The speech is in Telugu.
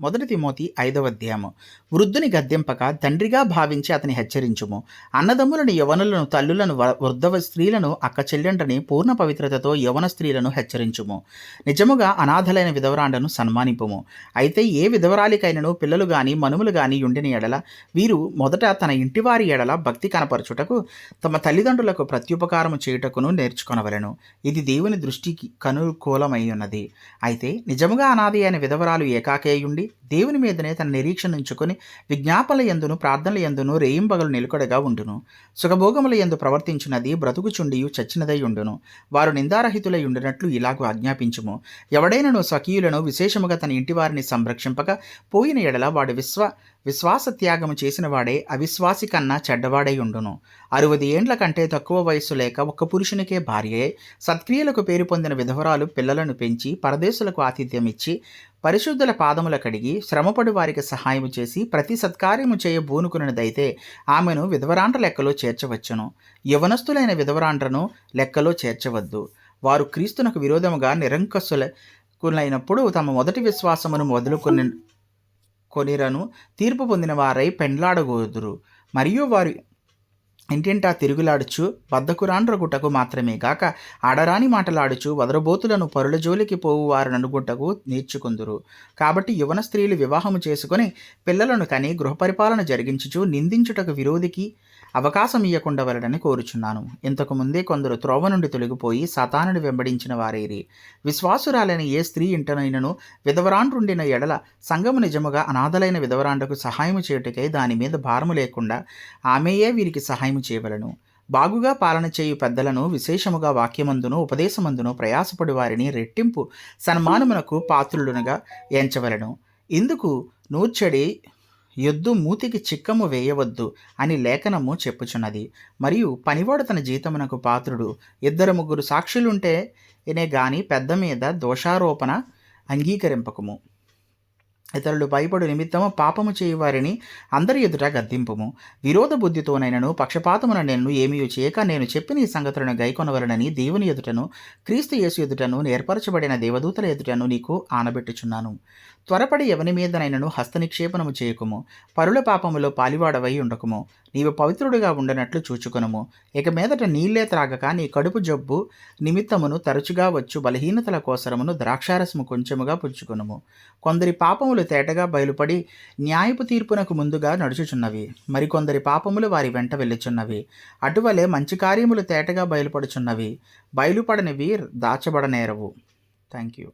మొదటి తిమోతి 5వ అధ్యాయము. వృద్ధుని గద్దెంపక తండ్రిగా భావించి అతని హెచ్చరించుము. అన్నదమ్ములను, యవనులను, తల్లులను, వృద్ధ స్త్రీలను, అక్క చెల్లెండ్రని పూర్ణ పవిత్రతతో యవన స్త్రీలను హెచ్చరించుము. నిజముగా అనాథలైన విధవరాండను సన్మానింపుము. అయితే ఏ విధవరాలికైనను పిల్లలు గాని మనుములు గాని ఉండిన ఎడల వీరు మొదట తన ఇంటివారి ఎడల భక్తి కనపరచుటకు తమ తల్లిదండ్రులకు ప్రత్యుపకారము చేయుటకును నేర్చుకొనవలెను. ఇది దేవుని దృష్టికి కనుకూలమై ఉన్నది. అయితే నిజముగా అనాథి అయిన విధవరాలు ఏకాకేయుండి దేవుని మీదనే తన నిరీక్షణ ఉంచుకొని విజ్ఞాపనల యందును ప్రార్థనల యందును రేయింబగలు నిలకడగా ఉండును. సుఖభోగముల యందు ప్రవర్తించున్నది బ్రతుకుచుండియు చచ్చినదై ఉండును. వారు నిందారహితులై ఉండినట్లు ఇలాగూ ఆజ్ఞాపించుము. ఎవడైనను స్వకీయులను విశేషముగా తన ఇంటి వారిని సంరక్షింపక పోయిన ఎడల వాడు విశ్వాస త్యాగము చేసిన వాడే అవిశ్వాసి కన్నా చెడ్డవాడై ఉండును. 60 ఏండ్ల కంటే తక్కువ వయస్సు లేక ఒక్క పురుషునికే భార్యే సత్క్రియలకు పేరు పొందిన విధవరాలు పిల్లలను పెంచి పరదేశులకు ఆతిథ్యం ఇచ్చి పరిశుద్ధుల పాదముల కడిగి శ్రమపడి వారికి సహాయము చేసి ప్రతి సత్కార్యము చేయ బూనుకున్నదైతే ఆమెను విధవరాండ్ర లెక్కలో చేర్చవచ్చును. యవనస్తులైన విధవరాండ్రను లెక్కలో చేర్చవద్దు. వారు క్రీస్తునకు విరోధముగా నిరంకసులైనప్పుడు తమ మొదటి విశ్వాసమును కొనిరను తీర్పు పొందిన వారై పెండ్లాడగోదురు. మరియు వారు ఇంటింటా తిరుగులాడుచు బద్దకురాండ్రగుటకు మాత్రమే గాక ఆడరాని మాటలాడుచు వదరబోతులను పరుల జోలికి పోవు వారననుగుటకు నేర్చుకుందురు. కాబట్టి యవన స్త్రీలు వివాహము చేసుకొని పిల్లలను కని గృహపరిపాలన జరిగించుచు నిందించుటకు విరోధికి అవకాశం ఇయ్యకుండా వలడని కోరుచున్నాను. ఇంతకు ముందే కొందరు త్రోవ నుండి తొలగిపోయి సాతానుని వెంబడించిన వారేరి. విశ్వాసురాలైన ఏ స్త్రీ ఇంటనైనను విధవరాండ్రుండిన ఎడల సంఘము నిజముగా అనాథలైన విధవరాండ్రకు సహాయము చేయుటకై దాని మీద భారము లేకుండా ఆమెయే వీరికి సహాయము చేయవలను. బాగుగా పాలన చేయు పెద్దలను విశేషముగా వాక్యమందును ఉపదేశమందును ప్రయాసపడి వారిని రెట్టింపు సన్మానమునకు పాత్రులుగా ఎంచవలను. ఇందుకు నూర్చడి యొద్దు మూతికి చిక్కము వేయవద్దు అని లేఖనము చెప్పుచున్నది. మరియు పనివాడు తన జీతమునకు పాత్రుడు. 2-3 సాక్షులుంటేనే గాని పెద్ద మీద దోషారోపణ అంగీకరింపకము. ఇతరులు భయపడు నిమిత్తము పాపము చేయు వారిని అందరి ఎదుట గద్దింపుము. విరోధ బుద్ధితోనైనను పక్షపాతమున నేను ఏమీ చేయక నేను చెప్పిన ఈ సంగతులను గైకొనవలనని దేవుని ఎదుటను క్రీస్తు యేసు ఎదుటను ఏర్పరచబడిన దేవదూతల ఎదుటను నీకు ఆనబెట్టుచున్నాను. త్వరపడి ఎవని మీదనైనను హస్తనిక్షేపణము చేయకుము. పరుల పాపములో పాలివాడవై ఉండకుము. నీవు పవిత్రుడిగా ఉండనట్లు చూచుకొనుము. ఇక మీదట నీళ్లే త్రాగక నీ కడుపు జబ్బు నిమిత్తమును తరచుగా వచ్చు బలహీనతల కోసరమును ద్రాక్షారసము కొంచెముగా పుచ్చుకొనుము. కొందరి పాపములు తేటగా బయలుపడి న్యాయపు తీర్పునకు ముందుగా నడుచుచున్నవి. మరికొందరి పాపములు వారి వెంట వెళ్ళుచున్నవి. అటువలే మంచి కార్యములు తేటగా బయలుపడుచున్నవి. బయలుపడనివి దాచబడనేరవు. Thank you.